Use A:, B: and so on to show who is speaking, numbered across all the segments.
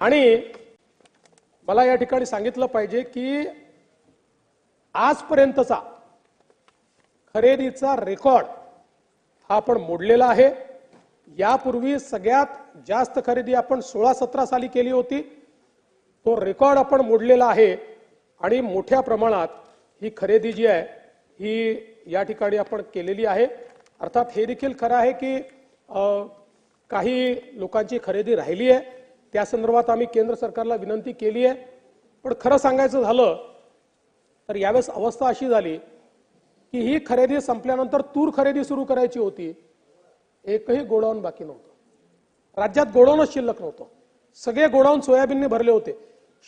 A: आणि मला या ठिकाणी सांगितलं पाहिजे की आजपर्यंतचा खरेदीचा रेकॉर्ड हा आपण मोडलेला आहे। यापूर्वी सगळ्यात जास्त खरेदी आपण 16-17 साली केली होती, तो रेकॉर्ड आपण मोडलेला आहे आणि मोठ्या प्रमाणात ही खरेदी जी आहे ही या ठिकाणी आपण केलेली आहे। अर्थात हे देखील खरं आहे की काही लोकांची खरेदी राहिली आहे, त्या संदर्भात आम्ही केंद्र सरकारला विनंती केली आहे। पण खरं सांगायचं झालं तर यावेळेस अवस्था अशी झाली की ही खरेदी संपल्यानंतर तूर खरेदी सुरू करायची होती, एकही गोडाऊन बाकी नव्हतं, राज्यात गोडाऊनच शिल्लक नव्हतं, सगळे गोडाऊन सोयाबीनने भरले होते।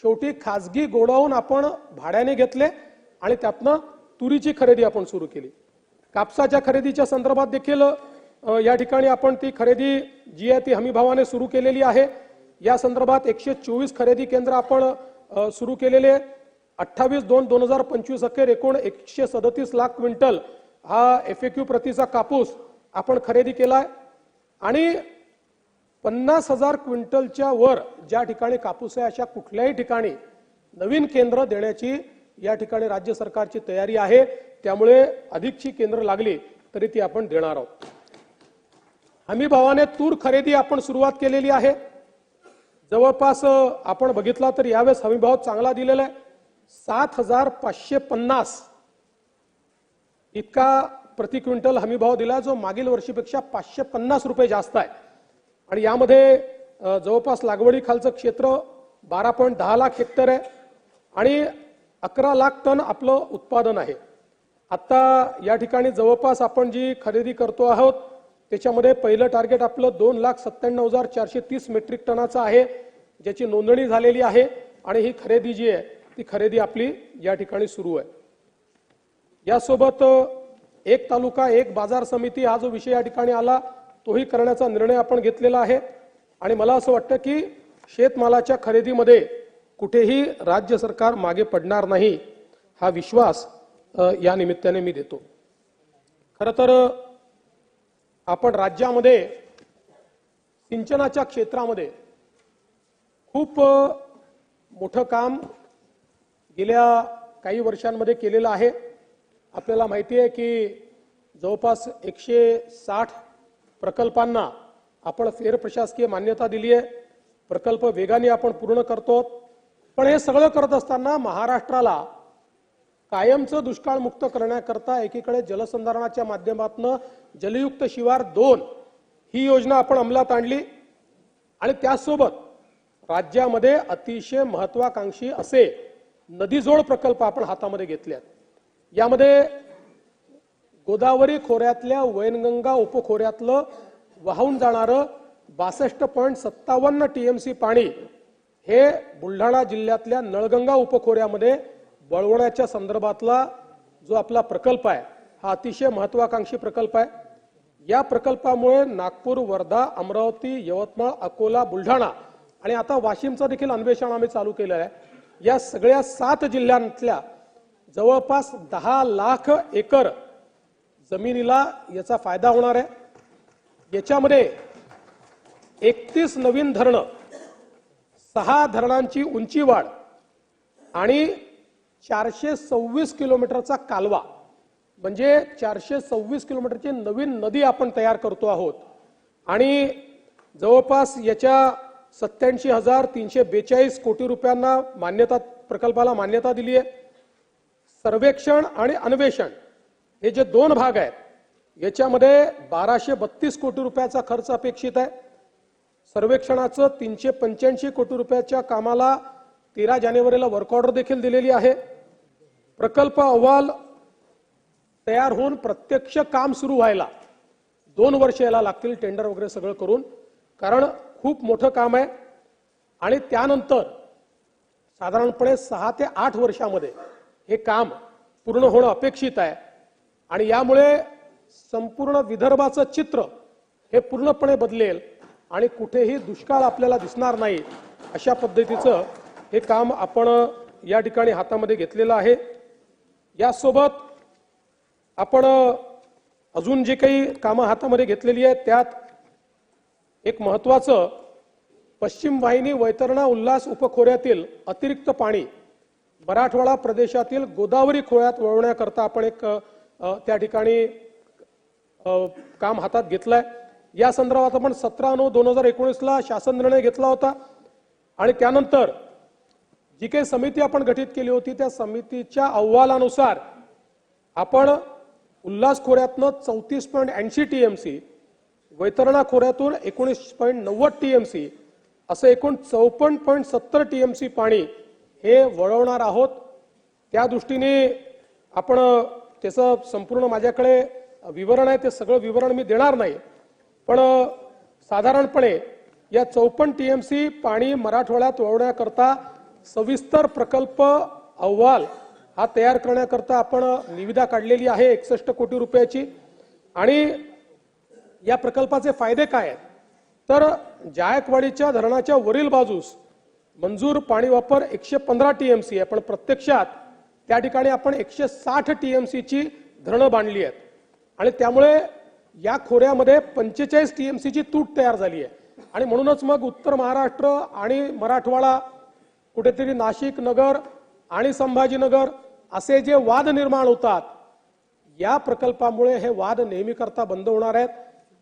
A: शेवटी खासगी गोडाऊन आपण भाड्याने घेतले आणि त्यातनं तुरीची खरेदी आपण सुरू केली। कापसाच्या खरेदीच्या संदर्भात देखील या ठिकाणी आपण ती खरेदी जी आहे ती हमीभावाने सुरू केलेली आहे। या संदर्भात 124 खरेदी केंद्र आपण सुरू केलेले, 28/2/2025 अखेर एकूण 137 लाख क्विंटल हा FAQ प्रतीचा कापूस आपण खरेदी केलाय आणि 50,000 क्विंटलच्या वर ज्या ठिकाणी कापूस आहे अशा कुठल्याही ठिकाणी नवीन केंद्र देण्याची या ठिकाणी राज्य सरकारची तयारी आहे। त्यामुळे अधिकची केंद्र लागली तरी ती आपण देणार आहोत। हमी भावाने तूर खरेदी आपण सुरुवात केलेली आहे। जवळपास आपण बघितला तर यावेळेस हमी भाव चांगला दिलेला आहे, 7,550 इतका प्रति क्विंटल हमी भाव दिला, जो मागील वर्षीपेक्षा 550 रुपये जास्त आहे। आणि यामध्ये जवळपास लागवडी खालचं क्षेत्र 12.10 लाख हेक्टर आहे आणि 11 लाख टन आपलं उत्पादन आहे। आता या ठिकाणी जवळपास आपण जी खरेदी करतो आहोत त्याच्यामध्ये पहिलं टार्गेट आपलं 2,97,430 मेट्रिक टनाचं आहे, ज्याची नोंदणी झालेली आहे आणि ही खरेदी जी आहे ती खरेदी आपली या ठिकाणी सुरू आहे। यासोबत एक तालुका एक बाजार समिती हा जो विषय या ठिकाणी आला तोही करण्याचा निर्णय आपण घेतलेला आहे आणि मला असं वाटतं की शेतमालाच्या खरेदीमध्ये कुठेही राज्य सरकार मागे पडणार नाही, हा विश्वास या निमित्ताने मी देतो। खरं तर आपण राज्यामध्ये सिंचनाच्या क्षेत्रामध्ये खूप मोठं काम गेल्या काही वर्षांमध्ये केलेलं आहे। आपल्याला माहिती आहे की जवळपास 160 प्रकल्पांना आपण फेर प्रशासकीय मान्यता दिली आहे, प्रकल्प वेगाने आपण पूर्ण करतो। पण हे सगळं करत असताना महाराष्ट्राला कायमचं दुष्काळ मुक्त करण्याकरता एकीकडे जलसंधारणाच्या माध्यमातून जलयुक्त शिवार 2 ही योजना आपण अंमलात आणली आणि त्यासोबत राज्यामध्ये अतिशय महत्त्वाकांक्षी असे नदीजोड प्रकल्प आपण हातामध्ये घेतले आहेत। यामध्ये गोदावरी खोऱ्यातल्या वैनगंगा उपखोऱ्यातलं वाहून जाणारं 62.57 TMC पाणी हे बुलढाणा जिल्ह्यातल्या नळगंगा उपखोऱ्यामध्ये वळवण्याच्या संदर्भातला जो आपला प्रकल्प आहे हा अतिशय महत्त्वाकांक्षी प्रकल्प आहे। या प्रकल्पामुळे नागपूर, वर्धा, अमरावती, यवतमाळ, अकोला, बुलढाणा आणि आता वाशिमचं देखील अन्वेषण आम्ही चालू केलं आहे। या सगळ्या 7 जिल्ह्यांतल्या जवळपास 10 लाख एकर जमिनीला याचा फायदा होणार आहे। याच्यामध्ये 31 नवीन धरणं, 6 धरणांची उंची वाढ आणि 426 किलोमीटरचा कालवा, म्हणजे 426 किलोमीटरची नवीन नदी आपण तयार करतो आहोत आणि जवळपास याच्या 87,342 कोटी रुपयांना प्रकल्पाला मान्यता दिली आहे। सर्वेक्षण आणि अन्वेषण हे जे 2 भाग आहेत याच्यामध्ये 1232 कोटी रुपयाचा खर्च अपेक्षित आहे। सर्वेक्षणाचं 385 कोटी रुपयाच्या कामाला 13 जानेवारीला वर्क ऑर्डर देखील दिलेली आहे। प्रकल्प अहवाल तयार होऊन प्रत्यक्ष काम सुरू व्हायला 2 वर्ष याला लागतील, टेंडर वगैरे सगळं करून, कारण खूप मोठं काम आहे आणि त्यानंतर साधारणपणे 6 ते 8 वर्षामध्ये हे काम पूर्ण होणं अपेक्षित आहे आणि यामुळे संपूर्ण विदर्भाचं चित्र हे पूर्णपणे बदलेल आणि कुठेही दुष्काळ आपल्याला दिसणार नाही, अशा पद्धतीचं हे काम आपण या ठिकाणी हातामध्ये घेतलेलं आहे। यासोबत आपण अजून जे काही कामं हातामध्ये घेतलेली आहेत त्यात एक महत्त्वाचं पश्चिम वाहिनी वैतरणा उल्हास उपखोऱ्यातील अतिरिक्त पाणी मराठवाडा प्रदेशातील गोदावरी खोऱ्यात वळवण्याकरता आपण एक त्या ठिकाणी काम हातात घेतलंय। या संदर्भात आपण 17/9/2019 शासन निर्णय घेतला होता आणि त्यानंतर जी काही समिती आपण गठीत केली होती त्या समितीच्या अहवालानुसार आपण उल्हास खोऱ्यातनं 34.80 टीएमसी, वैतरणा खोऱ्यातून 19.90 टीएमसी असं एकूण 54.70 टीएमसी पाणी हे वळवणार आहोत। त्या दृष्टीने आपण त्याचं संपूर्ण माझ्याकडे विवरण आहे, ते सगळं विवरण मी देणार नाही, पण साधारणपणे या 54 टीएमसी पाणी मराठवाड्यात वळवण्याकरता सविस्तर प्रकल्प अहवाल हा तयार करण्याकरता आपण निविदा काढलेली आहे 61 कोटी रुपयाची। आणि या प्रकल्पाचे फायदे काय आहेत तर जायकवाडीच्या धरणाच्या वरील बाजूस मंजूर पाणी वापर 115 टीएमसी आहे, पण प्रत्यक्षात त्या ठिकाणी आपण 160 टीएमसीची धरणं बांधली आहेत आणि त्यामुळे या खोऱ्यामध्ये 45 टीएमसीची तूट तयार झाली आहे। आणि म्हणूनच मग उत्तर महाराष्ट्र आणि मराठवाडा, कुठेतरी नाशिक नगर आणि संभाजीनगर असे जे वाद निर्माण होतात, या प्रकल्पामुळे हे वाद नेहमी करता बंद होणार आहेत।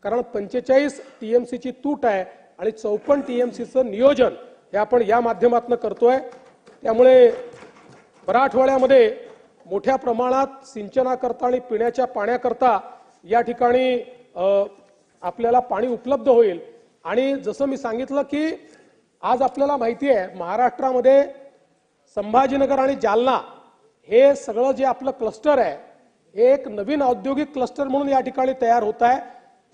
A: कारण 45 टीएमसीची तूट आहे आणि 54 टीएमसीचं नियोजन हे आपण या माध्यमातून करतोय। त्यामुळे मराठवाड्यामध्ये मोठ्या प्रमाणात सिंचनाकरता आणि पिण्याच्या पाण्याकरता या ठिकाणी आपल्याला पाणी उपलब्ध होईल। आणि जसं मी सांगितलं की आज आपल्याला माहिती आहे महाराष्ट्रामध्ये संभाजीनगर आणि जालना हे सगळं जे आपलं क्लस्टर आहे हे एक नवीन औद्योगिक क्लस्टर म्हणून या ठिकाणी तयार होत आहे।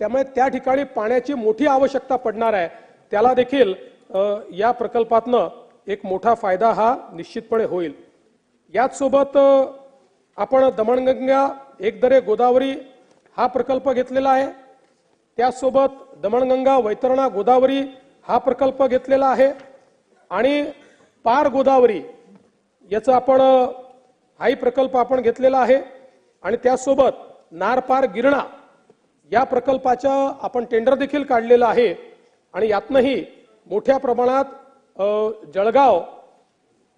A: त्यामुळे त्या ठिकाणी पाण्याची मोठी आवश्यकता पडणार आहे, त्याला देखील या प्रकल्पातनं एक मोठा फायदा हा निश्चितपणे होईल। याच सोबत आपण दमणगंगा एकदरे गोदावरी हा प्रकल्प घेतलेला आहे, त्याचसोबत दमणगंगा वैतरणा गोदावरी हा प्रकल्प घेतलेला आहे आणि पार गोदावरी याचा आपण हाही प्रकल्प आपण घेतलेला आहे आणि त्यासोबत नारपार गिरणा या प्रकल्पाचा आपण टेंडर देखील काढलेलं आहे। आणि यातनंही मोठ्या प्रमाणात जळगाव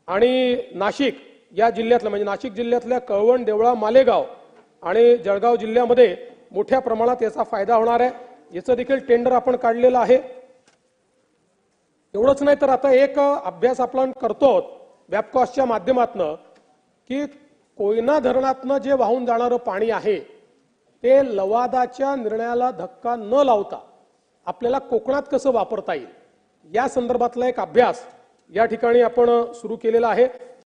A: आणि नाशिक या जिल्ह्यातल्या म्हणजे नाशिक जिल्ह्यातल्या कळवण, देवळा, मालेगाव आणि जळगाव जिल्ह्यामध्ये मोठ्या प्रमाणात याचा फायदा होणार आहे। याचं देखील टेंडर आपण काढलेलं आहे। एवढंच नाही तर आता एक अभ्यास आपण करतो वॅपकॉसच्या माध्यमातून की कोयना धरणातनं जे वाहून जाणारं पाणी आहे ते लवादाच्या निर्णयाला धक्का न लावता आपल्याला कोकणात कसं वापरता येईल या संदर्भातला एक अभ्यास या ठिकाणी आपण सुरू केलेला आहे।